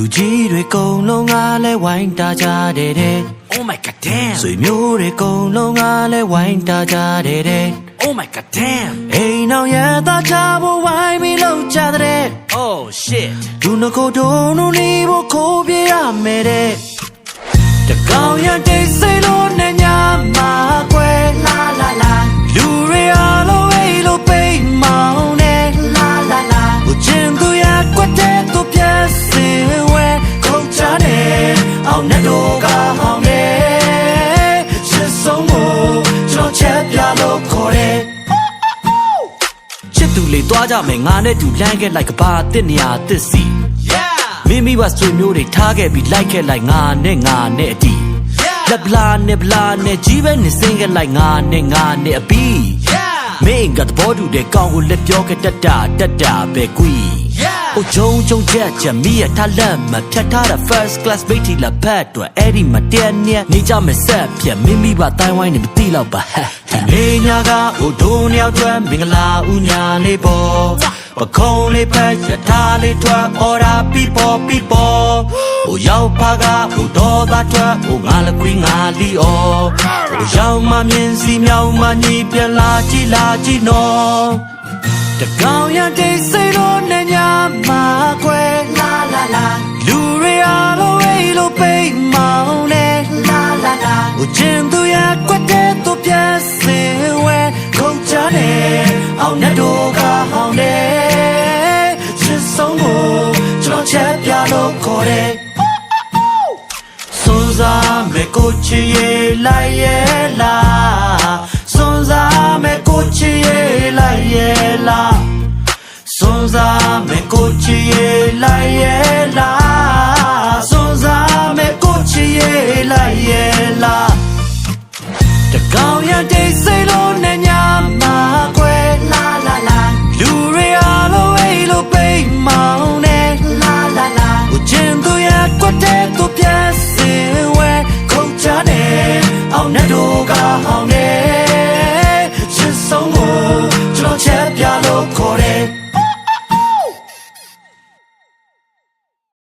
လူကြီးတွေကုန်လုံးကလည်းဝိုင်းတာကြတဲ့ Oh my god damn ဆွေမျိုးတွေကုန်လုံးကလည်းဝိုင်းတာကြတဲ့ Oh my god damn အိမ်အောင်ရသားချဖို့ဝိုင်းပြီးလောက်ကြတဲ့ Oh shit လူနှကိုတုံးလုံးနေဖို့ခိုးပြရမယ်တဲ့တကောင်ရတိတ်စိတ်လို့နဲ့ညမှာကွယ်လာလာလာလူတွေအားလုံးအိမ်လို့ပိတ်မောင်းနဲ့လာလာလာကိုကျင်သူရကွက်တဲ့သူပြည့်စင်ဝဲခုတ်ချတယ်အောင်နဲ့တော့ကဟောင်းတယ်ချစ်ဆုံးကိုကျွန်တော်ချက်ပြလို့ခေါ်တယ်ချစ်သူလေးသွားကြမယ်ငါနဲ့တူလမ်းခဲ့လိုက်ကဘာတစ်နေရာတစ်စီမိမိဘဆွေမျိုးတွေထားခဲ့ပြီးလိုက်ခဲ့လိုက်ငါနဲ့အတီလက်ပလာနဲ့ကြီးပဲနေစင်းခဲ့လိုက်ငါနဲ့အပီမင်းကတဘောတူတဲ့ကောင်းကိုလက်ပြောခဲ့တတ်တာပဲကွီအိုဂျုံချက်မိရထားလက်မဖြတ်ထားတာ first class မိတ်တီလာဖတ်တော့အဲ့ဒီမတဲနဲ့နေကြမယ်ဆက်ပြမိမိဘတိုင်းဝိုင်းနေမသိတော့ပါဒီနေညာကအိုဒိုးနှစ်ယောက်အတွက်မင်္ဂလာဦးညာလေးပေါ်ပခုံးလေးဖက်ရထားလေးထွက်အော်ရာပီပေါ်ဟိုရောက်ပါကဟိုတော့သားထွက်ဟိုငါလကွေးငါလီအော်ဟိုရောက်မှမြင်စီမြောက်မှညီပြန်လာကြည့်နော်တကောင်ရတိတ်စိတ်လို့နဲ့ညမှာခွဲလာလာလာလူတွေအားလုံးအိမ်လို့ပိတ်မောင်းနဲ့လာလာလာဟိုကျင်သူရကွက်တဲ့သူပြည့်စင်ဝဲခုတ်ချတယ်အောင်နဲ့တော့ကဟောင်းတယ်ချစ်ဆုံးကိုကျွန်တော်ချက်ပြလို့ခေါ်တယ်စွန်စားမဲ့ကိုချီရဲ့လိုက်ရဲ့လားစွန်စားမဲ့ကိုချီရဲ့လိုက်ရဲ့လားစွန်စားမဲ့ကိုချီရဲ့လိုက်ရဲ့လား